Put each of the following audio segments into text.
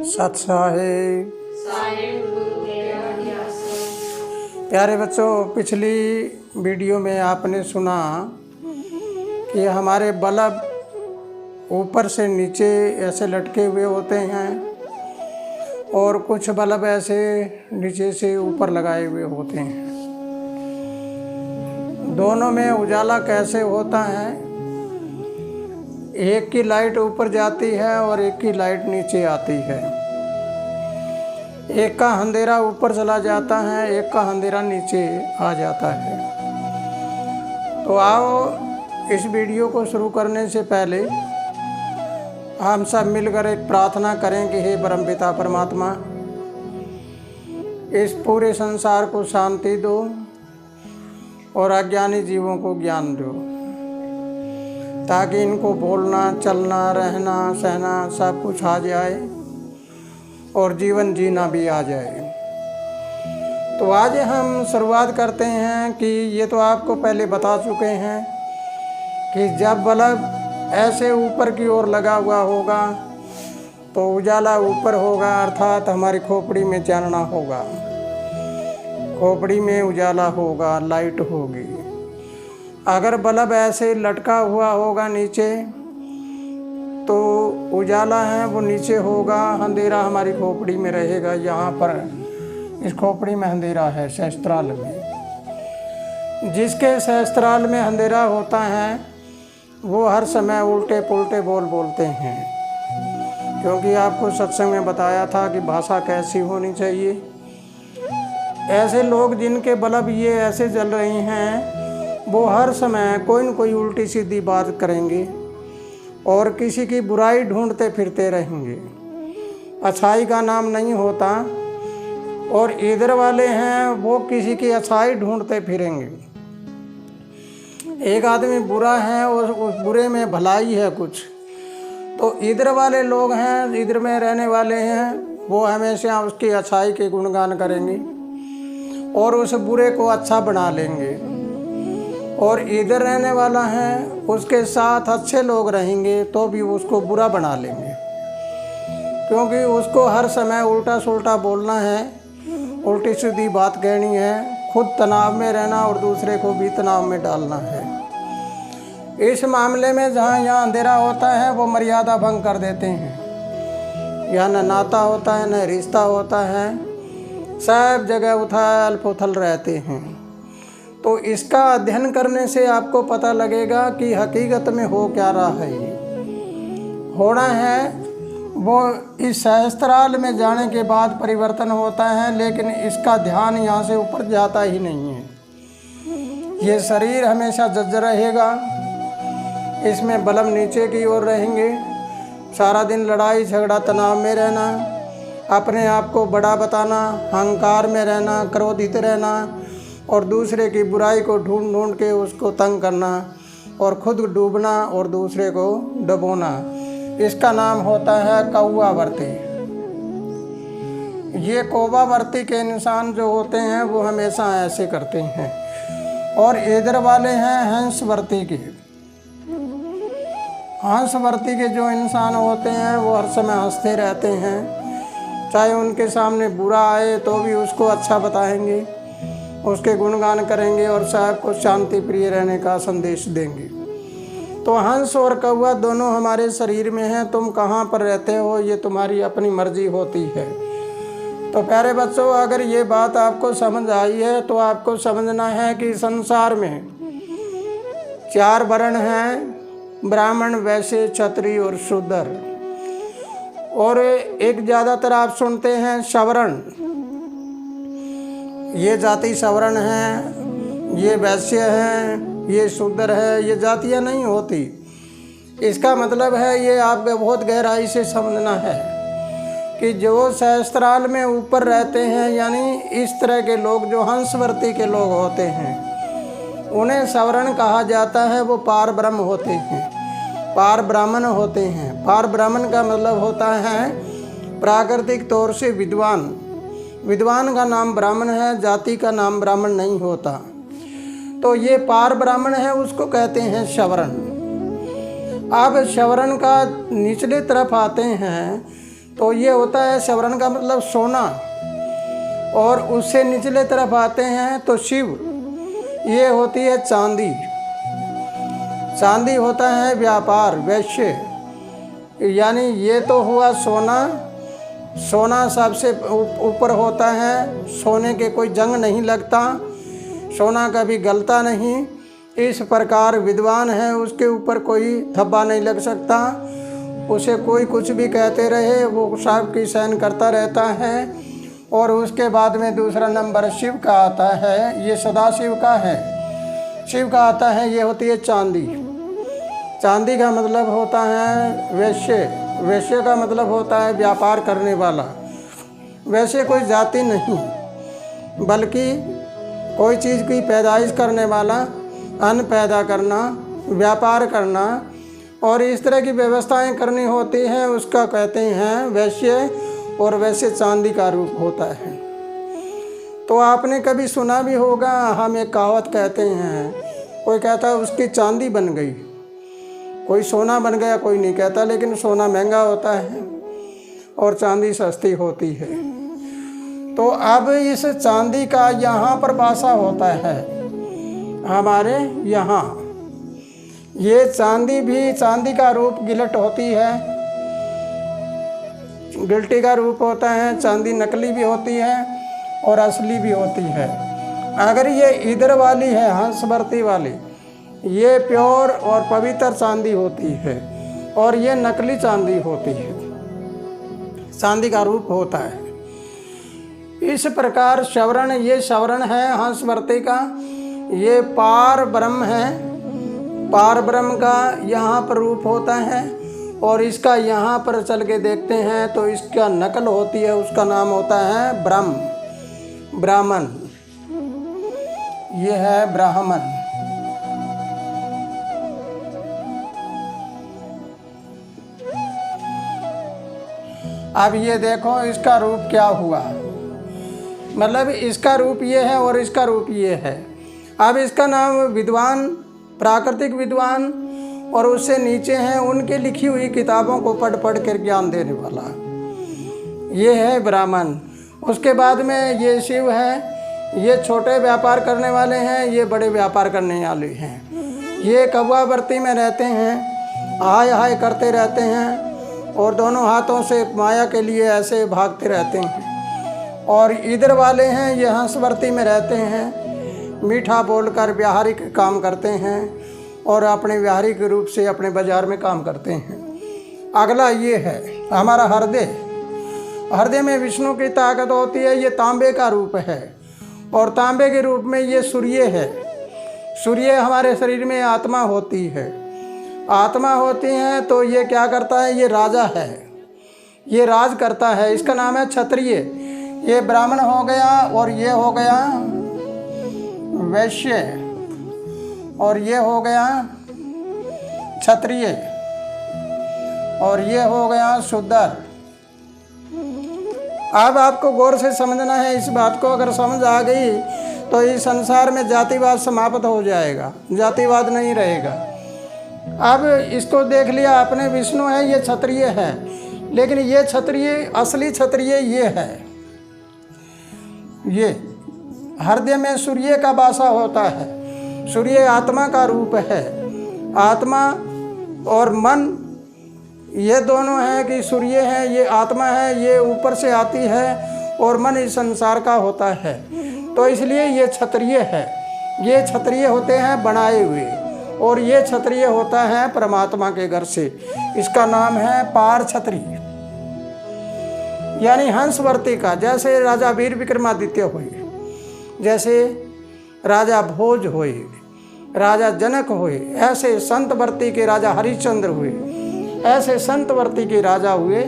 सत साहिब। प्यारे बच्चों, पिछली वीडियो में आपने सुना कि हमारे बल्ब ऊपर से नीचे ऐसे लटके हुए होते हैं और कुछ बल्ब ऐसे नीचे से ऊपर लगाए हुए होते हैं। दोनों में उजाला कैसे होता है? एक की लाइट ऊपर जाती है और एक की लाइट नीचे आती है। एक का अंधेरा ऊपर चला जाता है, एक का अंधेरा नीचे आ जाता है। तो आओ इस वीडियो को शुरू करने से पहले हम सब मिलकर एक प्रार्थना करें कि हे परमपिता परमात्मा, इस पूरे संसार को शांति दो और अज्ञानी जीवों को ज्ञान दो, ताकि इनको बोलना, चलना, रहना, सहना सब कुछ आ जाए और जीवन जीना भी आ जाए। तो आज हम शुरुआत करते हैं कि ये तो आपको पहले बता चुके हैं कि जब बल्ब ऐसे ऊपर की ओर लगा हुआ होगा तो उजाला ऊपर होगा, अर्थात हमारी खोपड़ी में चानना होगा, खोपड़ी में उजाला होगा, लाइट होगी। अगर बल्ब ऐसे लटका हुआ होगा नीचे तो उजाला है वो नीचे होगा, अंधेरा हमारी खोपड़ी में रहेगा। यहाँ पर इस खोपड़ी में अंधेरा है, सहस्त्राल में। जिसके सहस्त्राल में अंधेरा होता है वो हर समय उल्टे पुल्टे बोलते हैं, क्योंकि आपको सत्संग में बताया था कि भाषा कैसी होनी चाहिए। ऐसे लोग जिनके बल्ब ये ऐसे जल रही हैं वो हर समय कोई न कोई उल्टी सीधी बात करेंगे और किसी की बुराई ढूंढते फिरते रहेंगे। अच्छाई का नाम नहीं होता। और इधर वाले हैं वो किसी की अच्छाई ढूंढते फिरेंगे। एक आदमी बुरा है और उस बुरे में भलाई है कुछ, तो इधर वाले लोग हैं, इधर में रहने वाले हैं, वो हमेशा उसकी अच्छाई के गुणगान करेंगे और उस बुरे को अच्छा बना लेंगे। और इधर रहने वाला है उसके साथ अच्छे लोग रहेंगे तो भी उसको बुरा बना लेंगे, क्योंकि उसको हर समय उल्टा सुल्टा बोलना है, उल्टी सीधी बात कहनी है, खुद तनाव में रहना और दूसरे को भी तनाव में डालना है। इस मामले में जहाँ यहाँ अंधेरा होता है वो मर्यादा भंग कर देते हैं। यहाँ न नाता होता है, न रिश्ता होता है, सब जगह उथल पुथल रहते हैं। तो इसका अध्ययन करने से आपको पता लगेगा कि हकीकत में हो क्या रहा है। होना है वो इस सहस्त्राल में जाने के बाद परिवर्तन होता है, लेकिन इसका ध्यान यहाँ से ऊपर जाता ही नहीं है। ये शरीर हमेशा जज्जर रहेगा, इसमें बल्ब नीचे की ओर रहेंगे, सारा दिन लड़ाई झगड़ा तनाव में रहना, अपने आप को बड़ा बताना, अहंकार में रहना, क्रोधित रहना और दूसरे की बुराई को ढूंढ ढूंढ के उसको तंग करना और खुद डूबना और दूसरे को डुबोना। इसका नाम होता है कौवावर्ती। ये कौवावर्ती के इंसान जो होते हैं वो हमेशा ऐसे करते हैं। और इधर वाले हैं हंसवर्ती के। हंसवर्ती के जो इंसान होते हैं वो हर समय हंसते रहते हैं, चाहे उनके सामने बुरा आए तो भी उसको अच्छा बताएंगे, उसके गुणगान करेंगे और सबको शांति प्रिय रहने का संदेश देंगे। तो हंस और कौवा दोनों हमारे शरीर में हैं। तुम कहाँ पर रहते हो ये तुम्हारी अपनी मर्जी होती है। तो प्यारे बच्चों, अगर ये बात आपको समझ आई है तो आपको समझना है कि संसार में 4 वर्ण हैं, ब्राह्मण, वैश्य, क्षत्रिय और शूद्र। और एक ज़्यादातर आप सुनते हैं सवर्ण, ये जाति सवर्ण है, ये वैश्य है, ये शूद्र है। ये जातियाँ नहीं होती। इसका मतलब है ये आपको बहुत गहराई से समझना है कि जो सहस्त्राल में ऊपर रहते हैं, यानी इस तरह के लोग जो हंसवर्ती के लोग होते हैं, उन्हें सवर्ण कहा जाता है। वो पार ब्रह्म होते हैं, पार ब्राह्मण होते हैं। पार ब्राह्मण का मतलब होता है प्राकृतिक तौर से विद्वान। विद्वान का नाम ब्राह्मण है, जाति का नाम ब्राह्मण नहीं होता। तो ये पार ब्राह्मण है, उसको कहते हैं सवर्ण। अब सवर्ण का निचले तरफ आते हैं तो ये होता है शवरण का मतलब सोना। और उससे निचले तरफ आते हैं तो शिव, ये होती है चांदी। चांदी होता है व्यापार, वैश्य, यानी ये तो हुआ सोना। सोना सबसे ऊपर होता है, सोने के कोई जंग नहीं लगता, सोना कभी गलता नहीं। इस प्रकार विद्वान है, उसके ऊपर कोई धब्बा नहीं लग सकता, उसे कोई कुछ भी कहते रहे वो सब की सहन करता रहता है। और उसके बाद में दूसरा नंबर शिव का आता है, ये सदाशिव का है। शिव का आता है, ये होती है चांदी। चांदी का मतलब होता है वैश्य। वैश्य का मतलब होता है व्यापार करने वाला। वैसे कोई जाति नहीं, बल्कि कोई चीज़ की पैदाइश करने वाला, अन्न पैदा करना, व्यापार करना और इस तरह की व्यवस्थाएं करनी होती हैं, उसका कहते हैं वैश्य। और वैसे चांदी का रूप होता है। तो आपने कभी सुना भी होगा, हम एक कहावत कहते हैं, कोई कहता है उसकी चांदी बन गई, कोई सोना बन गया कोई नहीं कहता, लेकिन सोना महंगा होता है और चांदी सस्ती होती है। तो अब इस चांदी का यहाँ पर बासा होता है हमारे यहाँ। ये चांदी भी, चांदी का रूप गिलट होती है, गिल्टी का रूप होता है। चांदी नकली भी होती है और असली भी होती है। अगर ये इधर वाली है, हंसवर्ती वाली, ये प्योर और पवित्र चांदी होती है और ये नकली चांदी होती है, चांदी का रूप होता है। इस प्रकार शवरण, ये शवरण है हंसवर्ती का, ये पार ब्रह्म है। पार ब्रह्म का यहाँ पर रूप होता है और इसका यहाँ पर चल के देखते हैं तो इसका नकल होती है, उसका नाम होता है ब्रह्म, ब्राह्मण। ये है ब्राह्मण। अब ये देखो इसका रूप क्या हुआ, मतलब इसका रूप ये है और इसका रूप ये है। अब इसका नाम विद्वान, प्राकृतिक विद्वान, और उससे नीचे हैं उनके लिखी हुई किताबों को पढ़ पढ़ कर ज्ञान देने वाला, ये है ब्राह्मण। उसके बाद में ये शिव है, ये छोटे व्यापार करने वाले हैं, ये बड़े व्यापार करने वाले हैं। ये कौवावर्ती में रहते हैं, हाय हाय करते रहते हैं और दोनों हाथों से माया के लिए ऐसे भागते रहते हैं। और इधर वाले हैं, ये हंसवर्ती में रहते हैं, मीठा बोलकर व्यावहारिक काम करते हैं और अपने व्यावहारिक रूप से अपने बाजार में काम करते हैं। अगला ये है हमारा हृदय। हृदय में विष्णु की ताकत होती है, ये तांबे का रूप है और तांबे के रूप में ये सूर्य है। सूर्य हमारे शरीर में आत्मा होती है, आत्मा होती है तो ये क्या करता है, ये राजा है, ये राज करता है। इसका नाम है क्षत्रिय। ये ब्राह्मण हो गया और ये हो गया वैश्य और ये हो गया क्षत्रिय और ये हो गया शूद्र। अब आपको गौर से समझना है इस बात को। अगर समझ आ गई तो इस संसार में जातिवाद समाप्त हो जाएगा, जातिवाद नहीं रहेगा। अब इसको देख लिया आपने, विष्णु है, ये क्षत्रिय है, लेकिन ये क्षत्रिय, असली क्षत्रिय ये है। ये हृदय में सूर्य का वासा होता है। सूर्य आत्मा का रूप है। आत्मा और मन ये दोनों हैं कि सूर्य है, ये आत्मा है, ये ऊपर से आती है और मन इस संसार का होता है। तो इसलिए ये क्षत्रिय है। ये क्षत्रिय होते हैं बनाए हुए और ये क्षत्रिय होता है परमात्मा के घर से। इसका नाम है पार क्षत्रिय, यानी हंसवर्ती का। जैसे राजा वीर विक्रमादित्य हुए, जैसे राजा भोज हुए, राजा जनक हुए, ऐसे संतवर्ती के राजा हरिश्चंद्र हुए, ऐसे संतवर्ती के राजा हुए।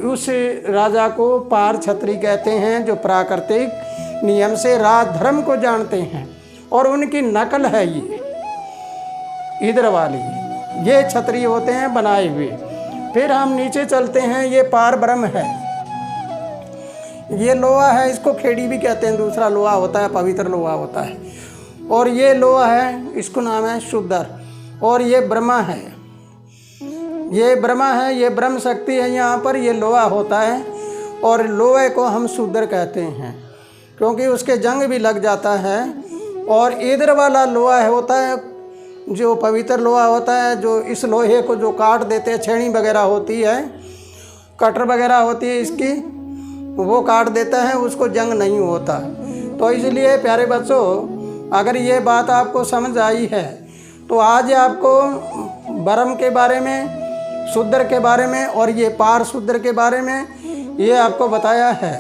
उस राजा को पार क्षत्रिय कहते हैं, जो प्राकृतिक नियम से राज धर्म को जानते हैं और उनकी नकल है ये इधर वाली। ये क्षत्रिय होते हैं बनाए हुए। फिर हम नीचे चलते हैं, ये पार ब्रह्म है। ये लोहा है, इसको खेड़ी भी कहते हैं। दूसरा लोहा होता है, पवित्र लोहा होता है। और ये लोहा है, इसको नाम है शूद्र। और ये ब्रह्मा है, ये ब्रह्मा है, ये ब्रह्म शक्ति है, यहाँ पर ये लोहा होता है और लोहे को हम शूद्र कहते हैं क्योंकि उसके जंग भी लग जाता है। और इधर वाला लोहा होता है जो पवित्र लोहा होता है, जो इस लोहे को जो काट देते हैं, छेनी वगैरह होती है, कटर वगैरह होती है इसकी, वो काट देता है, उसको जंग नहीं होता। तो इसलिए प्यारे बच्चों, अगर ये बात आपको समझ आई है तो आज आपको ब्रह्म के बारे में, शूद्र के बारे में और ये पार शूद्र के बारे में ये आपको बताया है।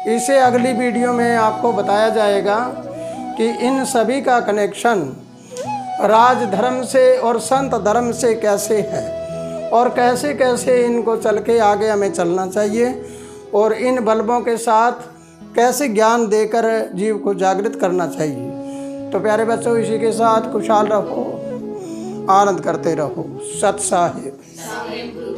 इसे अगली वीडियो में आपको बताया जाएगा कि इन सभी का कनेक्शन राज धर्म से और संत धर्म से कैसे है और कैसे कैसे इनको चल के आगे हमें चलना चाहिए और इन बल्बों के साथ कैसे ज्ञान देकर जीव को जागृत करना चाहिए। तो प्यारे बच्चों, इसी के साथ खुशहाल रहो, आनंद करते रहो। सत साहिब।